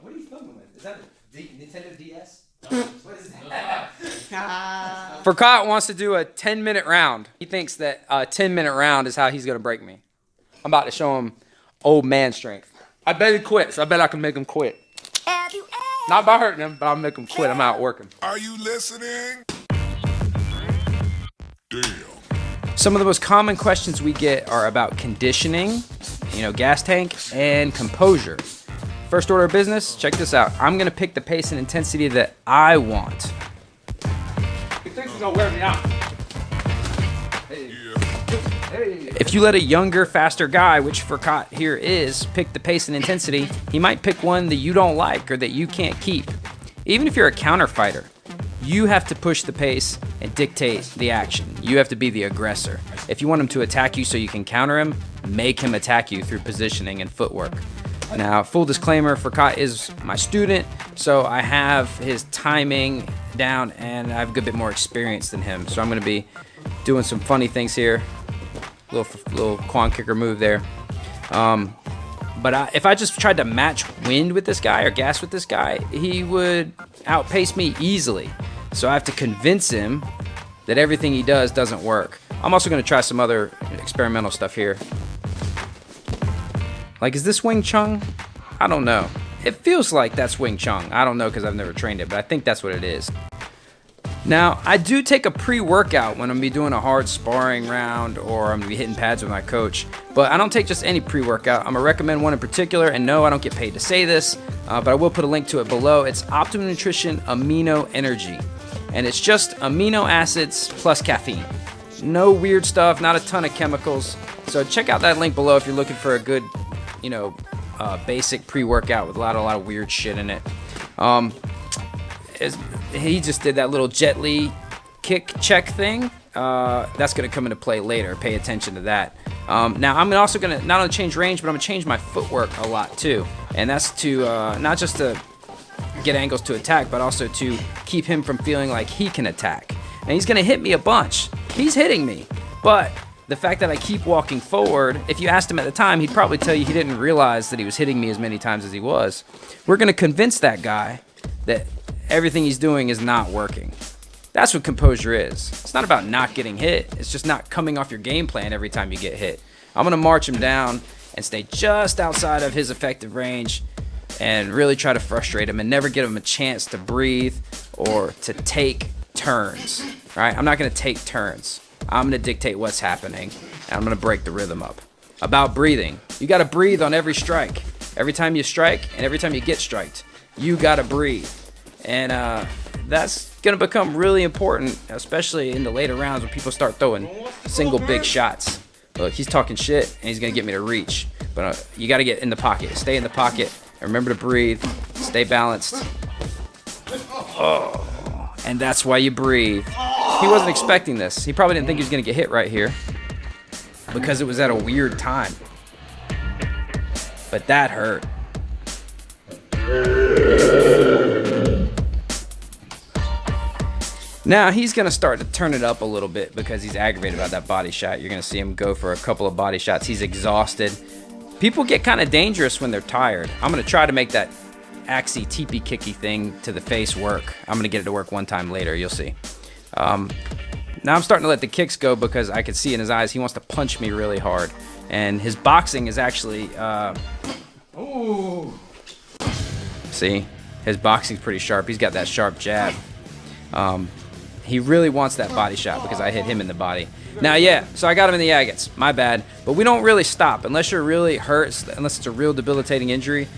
What are you filming with? Is that a Nintendo DS? What is that? Furqat wants to do a 10-minute round. He thinks that a 10-minute round is how he's going to break me. I'm about to show him old man strength. I bet he quits. I bet I can make him quit. Not by hurting him, but I'll make him quit. I'm out working. Are you listening? Damn. Some of the most common questions we get are about conditioning, gas tank, and composure. First order of business, check this out. I'm going to pick the pace and intensity that I want. He thinks he's going to wear me out. Hey. Hey. If you let a younger, faster guy, which Furqat here is, pick the pace and intensity, he might pick one that you don't like or that you can't keep. Even if you're a counter fighter, you have to push the pace and dictate the action. You have to be the aggressor. If you want him to attack you so you can counter him, make him attack you through positioning and footwork. Now, full disclaimer, Furqat is my student, so I have his timing down and I have a good bit more experience than him. So I'm going to be doing some funny things here. Little quad kicker move there. But if I just tried to match wind with this guy or gas with this guy, he would outpace me easily. So I have to convince him that everything he does doesn't work. I'm also going to try some other experimental stuff here. Like, is this Wing Chun? I don't know. It feels like that's Wing Chun. I don't know because I've never trained it, but I think that's what it is. Now, I do take a pre-workout when I'm going to be doing a hard sparring round or I'm going to be hitting pads with my coach. But I don't take just any pre-workout. I'm going to recommend one in particular. And no, I don't get paid to say this, but I will put a link to it below. It's Optimum Nutrition Amino Energy. And it's just amino acids plus caffeine. No weird stuff, not a ton of chemicals. So check out that link below if you're looking for a good, basic pre-workout with a lot of weird shit in it. He just did that little Jet Li kick check thing. That's going to come into play later. Pay attention to that. Now, I'm also going to not only change range, but I'm going to change my footwork a lot too. And that's to not just to get angles to attack, but also to keep him from feeling like he can attack. And he's going to hit me a bunch. He's hitting me. But the fact that I keep walking forward, if you asked him at the time, he'd probably tell you he didn't realize that he was hitting me as many times as he was. We're going to convince that guy that everything he's doing is not working. That's what composure is. It's not about not getting hit. It's just not coming off your game plan every time you get hit. I'm going to march him down and stay just outside of his effective range and really try to frustrate him and never give him a chance to breathe or to take turns. All right? I'm not going to take turns. I'm going to dictate what's happening, and I'm going to break the rhythm up. About breathing. You got to breathe on every strike. Every time you strike and every time you get striked, you got to breathe. And that's going to become really important, especially in the later rounds when people start throwing single big shots. Look, he's talking shit, and he's going to get me to reach. But you got to get in the pocket. Stay in the pocket. And remember to breathe. Stay balanced. Oh, and that's why you breathe. He wasn't expecting this. He probably didn't think he was going to get hit right here because it was at a weird time. But that hurt. Now he's going to start to turn it up a little bit because he's aggravated about that body shot. You're going to see him go for a couple of body shots. He's exhausted. People get kind of dangerous when they're tired. I'm going to try to make that axie teepee kicky thing to the face work. I'm going to get it to work one time later. You'll see. Now I'm starting to let the kicks go because I can see in his eyes he wants to punch me really hard. And his boxing is actually... See? His boxing's pretty sharp. He's got that sharp jab. He really wants that body shot because I hit him in the body. Now, yeah, so I got him in the agates. My bad. But we don't really stop unless you're really hurt, unless it's a real debilitating injury.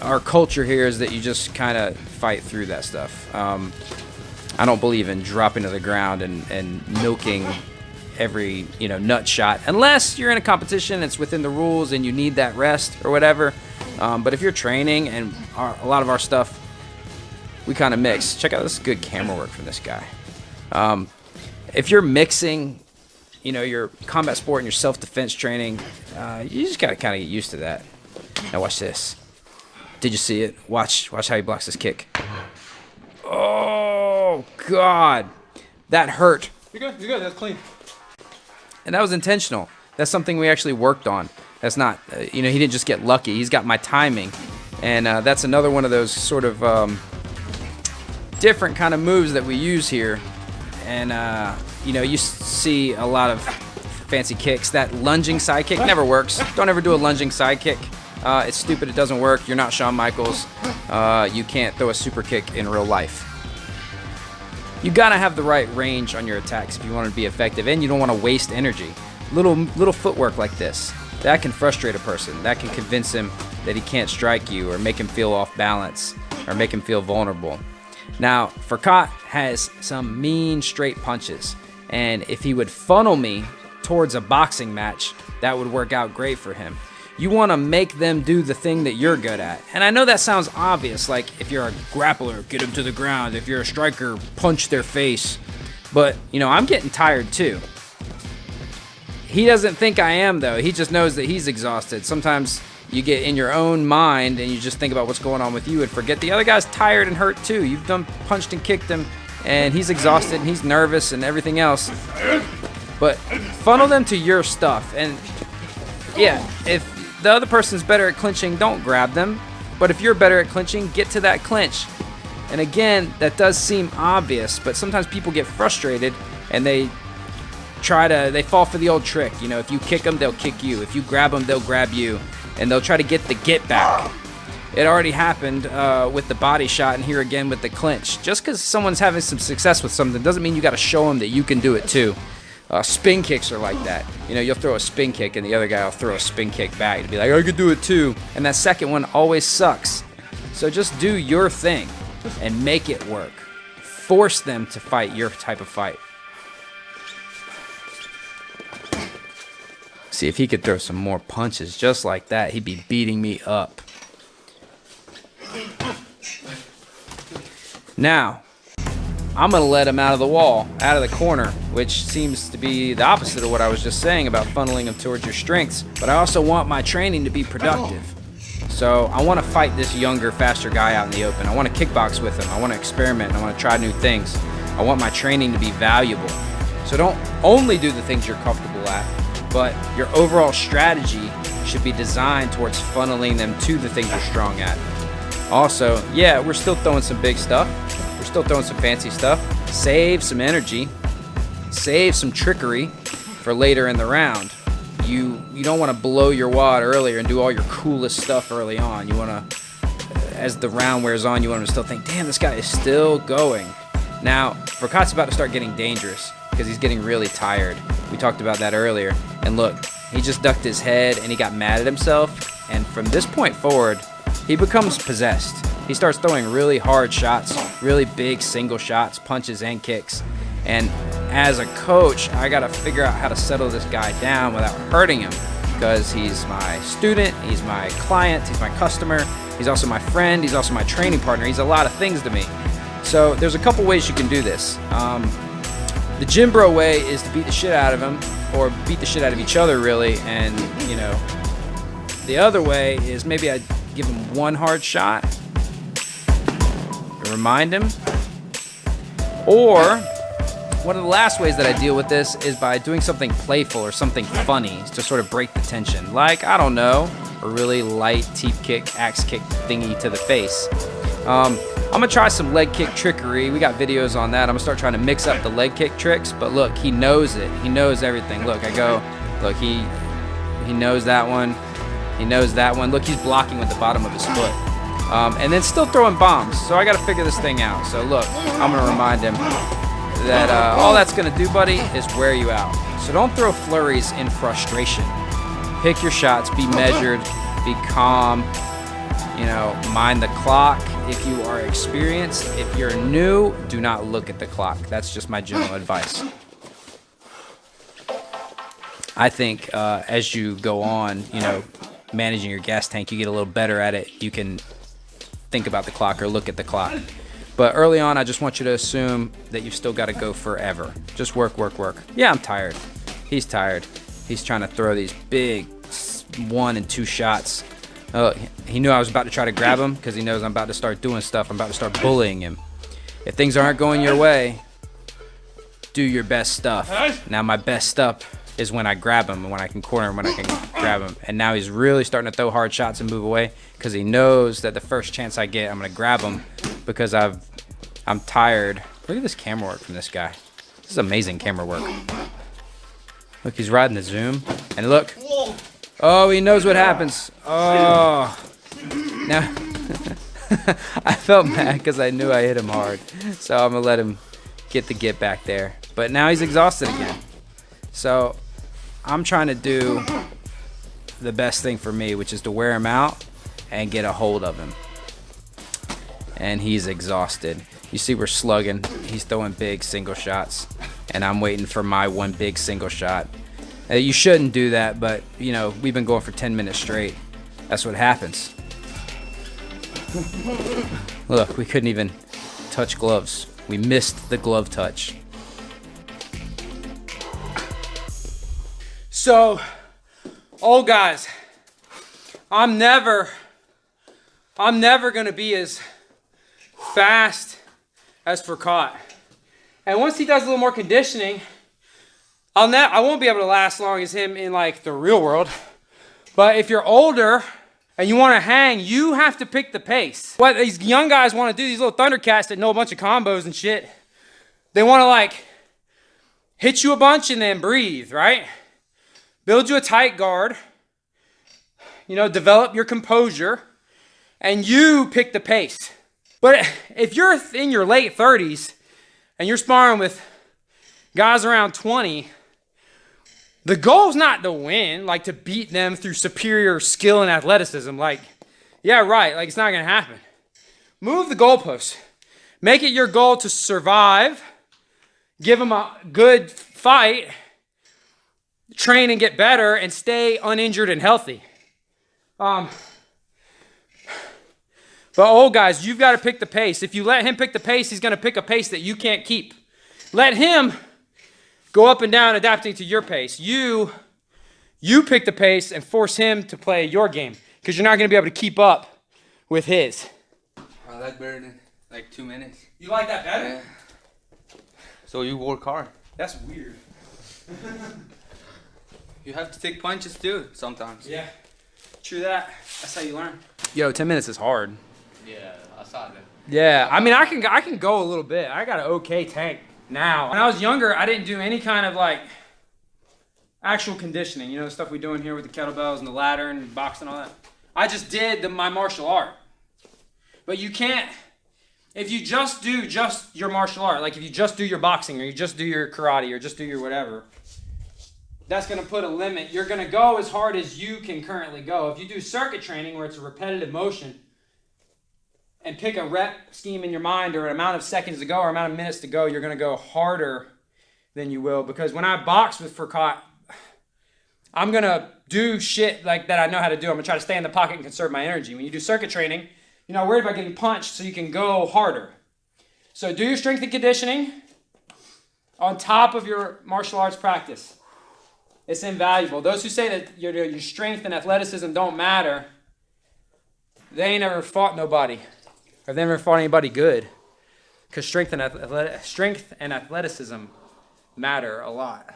Our culture here is that you just kind of fight through that stuff. I don't believe in dropping to the ground and milking every nut shot unless you're in a competition, it's within the rules and you need that rest or whatever. But if you're training and a lot of our stuff, we kind of mix. Check out this good camera work from this guy. If you're mixing, your combat sport and your self-defense training, you just got to kind of get used to that. Now watch this. Did you see it? Watch how he blocks this kick. Oh, God. That hurt. You're good. That's clean. And that was intentional. That's something we actually worked on. That's not, he didn't just get lucky. He's got my timing. And that's another one of those sort of different kind of moves that we use here. And, you know, you see a lot of fancy kicks. That lunging side kick never works. Don't ever do a lunging side kick. It's stupid. It doesn't work. You're not Shawn Michaels. You can't throw a super kick in real life. You gotta have the right range on your attacks if you want to be effective, and you don't want to waste energy. Little footwork like this, that can frustrate a person. That can convince him that he can't strike you, or make him feel off balance, or make him feel vulnerable. Now, Furqat has some mean straight punches, and if he would funnel me towards a boxing match, that would work out great for him. You want to make them do the thing that you're good at. And I know that sounds obvious, like if you're a grappler, get them to the ground. If you're a striker, punch their face. But, you know, I'm getting tired too. He doesn't think I am, though. He just knows that he's exhausted. Sometimes you get in your own mind and you just think about what's going on with you and forget the other guy's tired and hurt too. You've done punched and kicked him, and he's exhausted and he's nervous and everything else. But funnel them to your stuff. And yeah, if the other person's better at clinching, don't grab them. But if you're better at clinching, get to that clinch. And again, that does seem obvious, but sometimes people get frustrated and they fall for the old trick. You know, if you kick them, they'll kick you. If you grab them, they'll grab you. And they'll try to get the get back. It already happened with the body shot, and here again with the clinch. Just because someone's having some success with something doesn't mean you got to show them that you can do it too. Spin kicks are like that. You know, you'll throw a spin kick and the other guy will throw a spin kick back. You'll be like, I could do it too. And that second one always sucks. So just do your thing and make it work. Force them to fight your type of fight. See, if he could throw some more punches just like that, he'd be beating me up. Now, I'm going to let him out of the wall, out of the corner, which seems to be the opposite of what I was just saying about funneling him towards your strengths. But I also want my training to be productive. So I want to fight this younger, faster guy out in the open. I want to kickbox with him. I want to experiment. I want to try new things. I want my training to be valuable. So don't only do the things you're comfortable at, but your overall strategy should be designed towards funneling them to the things you're strong at. Also, yeah, we're still throwing some big stuff. We're still throwing some fancy stuff. Save some energy. Save some trickery for later in the round. You don't want to blow your wad earlier and do all your coolest stuff early on. You want to, as the round wears on, you want to still think, damn, this guy is still going. Now, Furqat's about to start getting dangerous because he's getting really tired. We talked about that earlier. And look, he just ducked his head and he got mad at himself. And from this point forward, he becomes possessed. He starts throwing really hard shots, really big single shots, punches and kicks. And as a coach, I got to figure out how to settle this guy down without hurting him, because he's my student, he's my client, he's my customer, he's also my friend, he's also my training partner. He's a lot of things to me. So there's a couple ways you can do this. The gym bro way is to beat the shit out of him, or beat the shit out of each other, really. And, you know, the other way is maybe I give him one hard shot to remind him. Or one of the last ways that I deal with this is by doing something playful or something funny to sort of break the tension. Like, I don't know, a really light teep kick, axe kick thingy to the face. I'm gonna try some leg kick trickery. We got videos on that. I'm gonna start trying to mix up the leg kick tricks, but look, he knows it. He knows everything. Look, I go, look, he knows that one. He knows that one. Look, he's blocking with the bottom of his foot. And then still throwing bombs. So I gotta figure this thing out. So look, I'm gonna remind him that all that's gonna do, buddy, is wear you out. So don't throw flurries in frustration. Pick your shots, be measured, be calm, you know, mind the clock. If you are experienced, if you're new, do not look at the clock. That's just my general advice. I think as you go on, you know, managing your gas tank, you get a little better at it. You can think about the clock or look at the clock. But early on, I just want you to assume that you've still got to go forever. Just work, work, work. Yeah, I'm tired. He's tired. He's trying to throw these big 1 and 2 shots. He knew I was about to try to grab him because he knows I'm about to start doing stuff. I'm about to start bullying him. If things aren't going your way, do your best stuff. Now my best stuff is when I grab him and when I can corner him, when I can grab him. And now he's really starting to throw hard shots and move away because he knows that the first chance I get, I'm going to grab him because I'm tired. Look at this camera work from this guy. This is amazing camera work. Look, he's riding the zoom. And look. Oh, he knows what happens. Oh. Now, I felt mad because I knew I hit him hard. So I'm going to let him get back there. But now he's exhausted again. So I'm trying to do the best thing for me, which is to wear him out and get a hold of him. And he's exhausted. You see we're slugging. He's throwing big single shots. And I'm waiting for my one big single shot. You shouldn't do that, but, you know, we've been going for 10 minutes straight. That's what happens. Look, we couldn't even touch gloves. We missed the glove touch. So, old guys, I'm never gonna be as fast as Furqat. And once he does a little more conditioning, I won't be able to last as long as him in like the real world. But if you're older and you want to hang, you have to pick the pace. What these young guys want to do, these little Thundercats that know a bunch of combos and shit, they want to like hit you a bunch and then breathe, right? Build you a tight guard, you know, develop your composure, and you pick the pace. But if you're in your late 30s and you're sparring with guys around 20, the goal's not to win, like to beat them through superior skill and athleticism. Like, yeah, right, like it's not gonna happen. Move the goalposts. Make it your goal to survive, give them a good fight, train and get better, and stay uninjured and healthy. But old guys, you've got to pick the pace. If you let him pick the pace, he's going to pick a pace that you can't keep. Let him go up and down, adapting to your pace. You pick the pace and force him to play your game because you're not going to be able to keep up with his. I like better than like 2 minutes. You like that better? Yeah. So you work hard. That's weird. You have to take punches too sometimes. Yeah, true that. That's how you learn. Yo, 10 minutes is hard. Yeah, I saw that. Yeah, I mean, I can go a little bit. I got an okay tank now. When I was younger, I didn't do any kind of like actual conditioning. You know, the stuff we do in here with the kettlebells and the ladder and boxing and all that. I just did my martial art. But you can't, if you just do your martial art, like if you just do your boxing or you just do your karate or just do your whatever, that's going to put a limit. You're going to go as hard as you can currently go. If you do circuit training where it's a repetitive motion and pick a rep scheme in your mind or an amount of seconds to go or amount of minutes to go, you're going to go harder than you will. Because when I box with Furqat, I'm going to do shit like that I know how to do. I'm going to try to stay in the pocket and conserve my energy. When you do circuit training, you're not worried about getting punched so you can go harder. So do your strength and conditioning on top of your martial arts practice. It's invaluable. Those who say that your strength and athleticism don't matter, they ain't ever fought nobody. Or they never fought anybody good. Because strength and athleticism matter a lot.